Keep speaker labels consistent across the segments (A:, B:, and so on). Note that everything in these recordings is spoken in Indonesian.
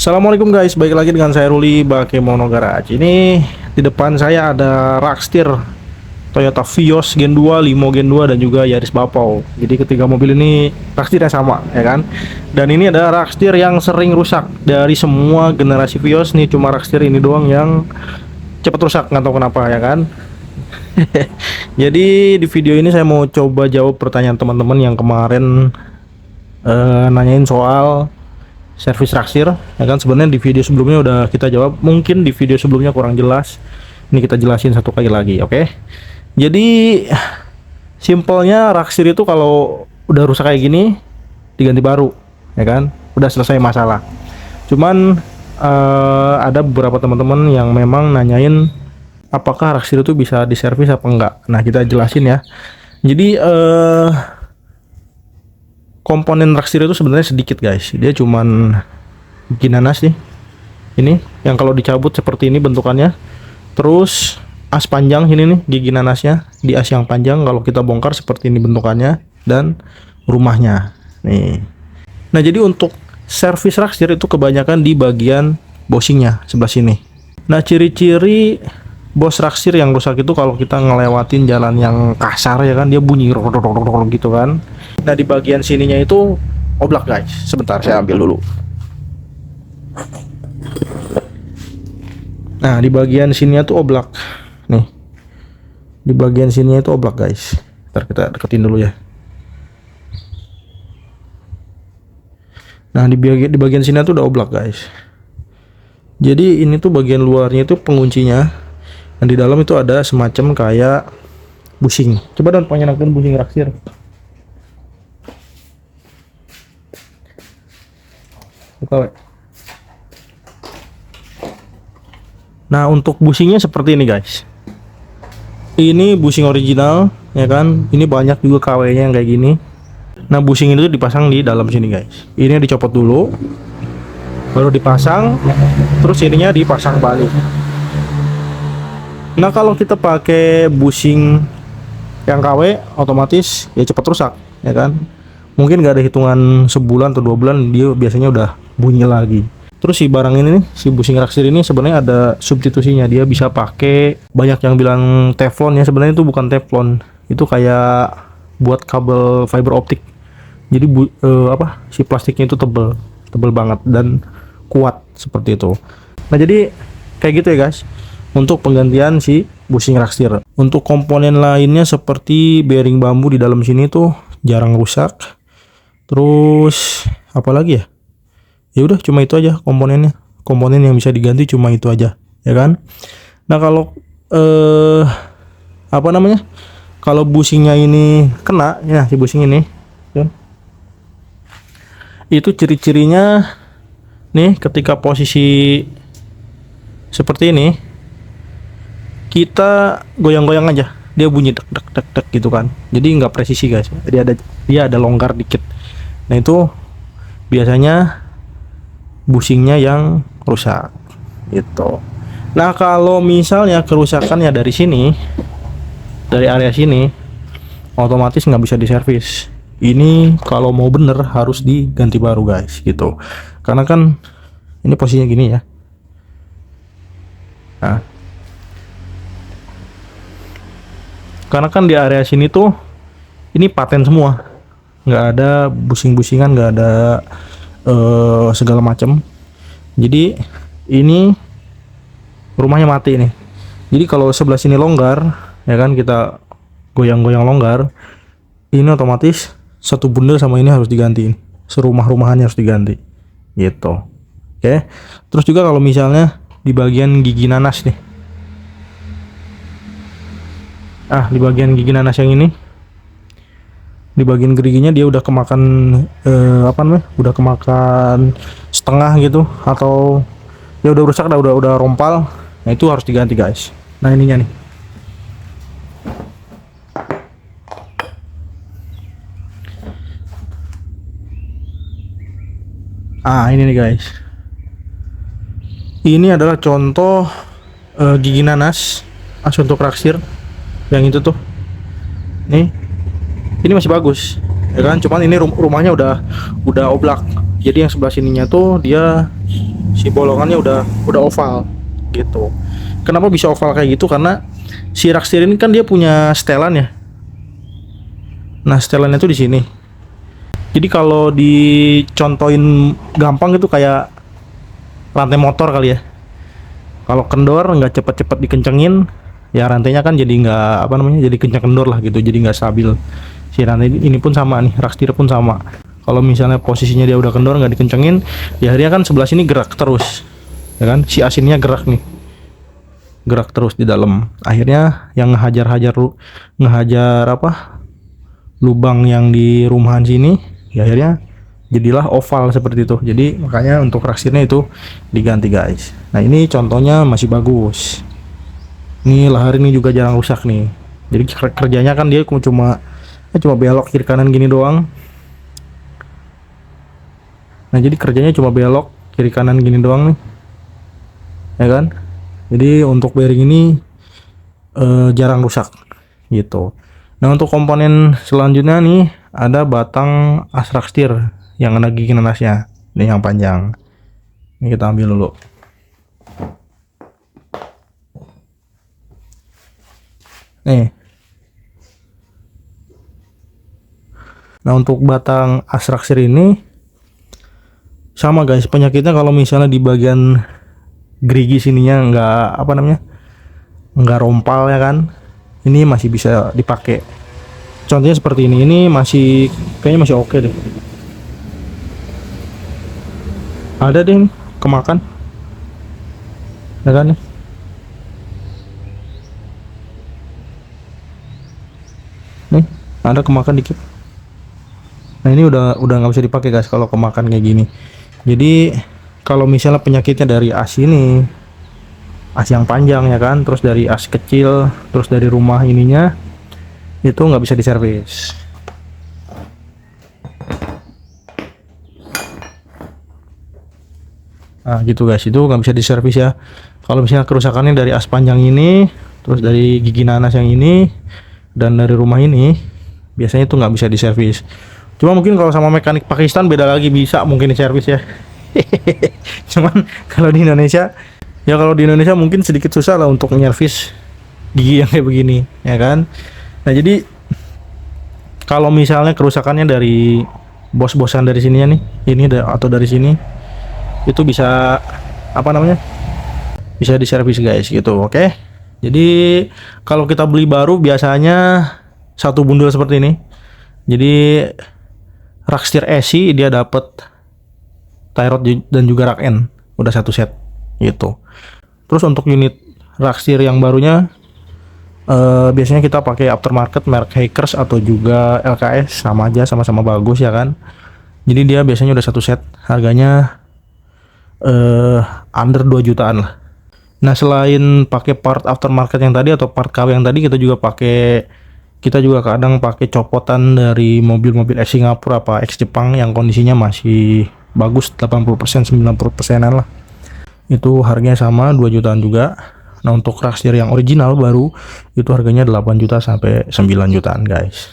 A: Assalamualaikum guys, balik lagi dengan saya Ruli Bakemono Garage. Ini di depan saya ada Rockstir Toyota Vios Gen 2, Limo Gen 2 dan juga Yaris Bapau. Jadi ketiga mobil ini Rockstir yang sama, ya kan? Dan ini ada Rockstir yang sering rusak. Dari semua generasi Vios nih cuma Rockstir ini doang yang cepat rusak, nggak tahu kenapa, ya kan? Jadi di video ini saya mau coba jawab pertanyaan teman-teman yang kemarin nanyain soal servis Rockstir, ya kan. Sebenarnya di video sebelumnya udah kita jawab, mungkin di video sebelumnya kurang jelas, ini kita jelasin satu kali lagi, oke? Jadi simpelnya Rockstir itu kalau udah rusak kayak gini diganti baru, ya kan, udah selesai masalah. Cuman ada beberapa teman-teman yang memang nanyain apakah Rockstir itu bisa diservis apa enggak. Nah, kita jelasin ya. Jadi komponen Rockstir itu sebenarnya sedikit guys, dia cuman gigi nanas nih, ini yang kalau dicabut seperti ini bentukannya, terus as panjang ini nih gigi nanasnya di as yang panjang, kalau kita bongkar seperti ini bentukannya, dan rumahnya nih. Nah, jadi untuk servis Rockstir itu kebanyakan di bagian bushingnya sebelah sini. Nah, ciri-ciri bos Rockstir yang rusak itu kalau kita ngelewatin jalan yang kasar, ya kan, dia bunyi gitu kan. Nah, di bagian sininya itu oblak guys. Sebentar, saya ambil dulu. Nah, di bagian sininya tuh oblak. Nih, di bagian sininya itu oblak guys. Ntar kita deketin dulu ya. Nah, di bagian sini tuh udah oblak guys. Jadi ini tuh bagian luarnya itu penguncinya, dan di dalam itu ada semacam kayak bushing. Coba dong penyenakin bushing Rockstir. Nah, untuk bushingnya seperti ini guys. Ini bushing original, ya kan. Ini banyak juga KW-nya yang kayak gini. Nah, bushing itu dipasang di dalam sini guys. Ini dicopot dulu, baru dipasang, terus ininya dipasang balik. Nah, kalau kita pakai bushing yang KW, otomatis ya cepat rusak, ya kan. Mungkin nggak ada hitungan sebulan atau 2 bulan dia biasanya udah bunyi lagi. Terus si barang ini nih, si bushing Rockstir ini sebenarnya ada substitusinya. Dia bisa pakai, banyak yang bilang teflon, ya sebenarnya itu bukan teflon. Itu kayak buat kabel fiber optik. Jadi si plastiknya itu tebel banget dan kuat seperti itu. Nah, jadi kayak gitu ya guys untuk penggantian si bushing Rockstir. Untuk komponen lainnya seperti bearing bambu di dalam sini tuh jarang rusak. Terus apa lagi ya? Ya udah cuma itu aja komponennya. Komponen yang bisa diganti cuma itu aja, ya kan? Nah, kalau apa namanya? Kalau bushingnya ini kena, ya si bushing ini, ya, itu ciri-cirinya nih, ketika posisi seperti ini, kita goyang-goyang aja, dia bunyi dek dek dek dek gitu kan. Jadi nggak presisi guys. Dia ada longgar dikit. Nah, itu biasanya bushingnya yang rusak gitu. Nah, kalau misalnya kerusakannya dari sini, dari area sini, otomatis nggak bisa diservis. Ini kalau mau bener harus diganti baru guys gitu. Karena kan ini posisinya gini ya. Nah, karena kan di area sini tuh ini paten semua, nggak ada bushing-bushingan, nggak ada segala macam. Jadi ini rumahnya mati nih. Jadi kalau sebelah sini longgar, ya kan, kita goyang-goyang longgar, ini otomatis satu bundel sama ini harus diganti. Serumah-rumahannya harus diganti gitu. Oke. Terus juga kalau misalnya di bagian gigi nanas nih, di bagian gigi nanas yang ini, di bagian geriginya dia udah kemakan udah kemakan setengah gitu, atau ya udah rusak, udah rompal. Nah, itu harus diganti guys. Nah, ininya nih. Ini nih guys. Ini adalah contoh gigi nanas untuk Rockstir yang itu tuh. Nih, ini masih bagus, ya kan. Cuman ini rumahnya udah oblak. Jadi yang sebelah sininya tuh dia si bolongannya udah oval gitu. Kenapa bisa oval kayak gitu? Karena si Rakstir ini kan dia punya setelan ya. Nah, setelannya tuh di sini. Jadi kalau dicontohin gampang itu kayak rantai motor kali ya. Kalau kendor nggak cepet-cepet dikencengin, ya rantainya kan jadi nggak apa namanya, jadi kencang kendor lah gitu, jadi nggak stabil. Si rantai ini pun sama nih, Rakstir pun sama. Kalau misalnya posisinya dia udah kendor nggak dikencengin, ya akhirnya kan sebelah sini gerak terus, ya kan? Si asinnya gerak nih, gerak terus di dalam. Akhirnya yang ngehajar apa? Lubang yang di rumahan sini, ya akhirnya jadilah oval seperti itu. Jadi makanya untuk Rakstirnya itu diganti guys. Nah ini contohnya masih bagus. Ini lahar ini juga jarang rusak nih. Jadi kerjanya kan dia cuma belok kiri kanan gini doang. Nah jadi kerjanya cuma belok kiri kanan gini doang nih, ya kan? Jadi untuk bearing ini jarang rusak gitu. Nah untuk komponen selanjutnya nih ada batang as Rakstir yang ada gigi nanasnya, ini yang panjang. Ini kita ambil dulu. Nih. Nah untuk batang as Rakstir ini sama guys, penyakitnya kalau misalnya di bagian gerigi sininya nggak apa namanya, nggak rompal ya kan, ini masih bisa dipakai. Contohnya seperti ini masih kayaknya masih oke deh. Ada deh kemakan, ya kan? Nih ada kemakan dikit. Nah ini udah nggak bisa dipakai guys kalau kemakan kayak gini. Jadi kalau misalnya penyakitnya dari as ini, as yang panjang ya kan, terus dari as kecil, terus dari rumah ininya, itu nggak bisa diservis. Nah gitu guys, itu nggak bisa diservis ya. Kalau misalnya kerusakannya dari as panjang ini, terus dari gigi nanas yang ini, dan dari rumah ini, biasanya itu nggak bisa diservis. Cuma mungkin kalau sama mekanik Pakistan beda lagi, bisa mungkin diservis ya. Cuman kalau di Indonesia, ya kalau di Indonesia mungkin sedikit susah lah untuk nyervis gigi yang kayak begini, ya kan? Nah jadi kalau misalnya kerusakannya dari bos-bosan dari sini ya nih, ini atau dari sini, itu bisa apa namanya? Bisa diservis guys gitu, oke? Jadi kalau kita beli baru biasanya satu bundel seperti ini. Jadi Rakstir SI dia dapat tie rod dan juga rak end, udah satu set gitu. Terus untuk unit Rakstir yang barunya biasanya kita pakai aftermarket merek Hackers atau juga LKS, sama aja, sama-sama bagus ya kan. Jadi dia biasanya udah satu set, harganya under 2 jutaan lah. Nah selain pakai part aftermarket yang tadi atau part KW yang tadi, kita juga kadang pakai copotan dari mobil-mobil ex Singapura apa ex Jepang yang kondisinya masih bagus, 80% 90%an lah. Itu harganya sama 2 jutaan juga. Nah untuk Rakstir yang original baru itu harganya 8 juta sampai 9 jutaan guys.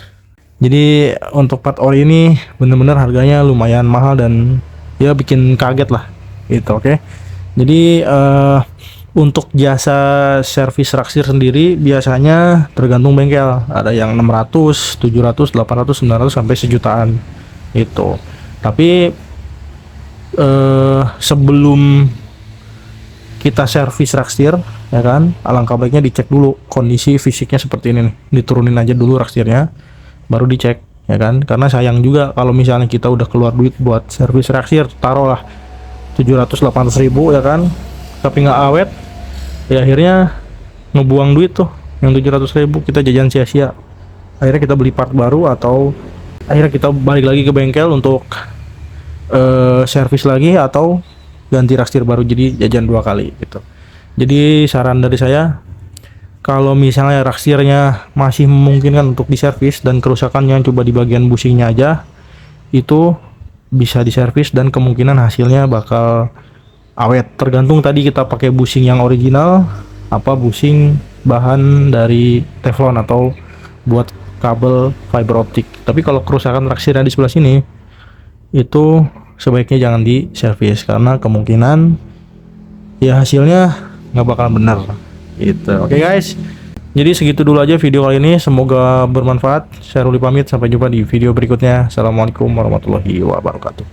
A: Jadi untuk part ori ini bener-bener harganya lumayan mahal dan ya bikin kaget lah gitu, oke. Jadi untuk jasa servis Rakstir sendiri biasanya tergantung bengkel. Ada yang 600, 700, 800, 900 sampai sejutaan itu. Tapi sebelum kita servis Rakstir ya kan, alangkah baiknya dicek dulu kondisi fisiknya seperti ini nih. Diturunin aja dulu Rakstirnya, baru dicek ya kan. Karena sayang juga kalau misalnya kita udah keluar duit buat servis Rakstir, taruhlah 700-800 ribu ya kan, tapi nggak awet, ya akhirnya ngebuang duit tuh yang 700 ribu, kita jajan sia-sia. Akhirnya kita beli part baru atau akhirnya kita balik lagi ke bengkel untuk servis lagi atau ganti Rakstir baru, jadi jajan 2 kali gitu. Jadi saran dari saya, kalau misalnya Rakstirnya masih memungkinkan untuk diservis dan kerusakannya coba di bagian bushingnya aja, itu bisa diservis dan kemungkinan hasilnya bakal awet. Tergantung tadi kita pakai bushing yang original apa bushing bahan dari teflon atau buat kabel fiber optik. Tapi kalau kerusakan Rakstirnya di sebelah sini, itu sebaiknya jangan diservis karena kemungkinan ya hasilnya nggak bakalan benar gitu. Oke guys, jadi segitu dulu aja video kali ini, semoga bermanfaat. Saya Ruli pamit, sampai jumpa di video berikutnya. Assalamualaikum warahmatullahi wabarakatuh.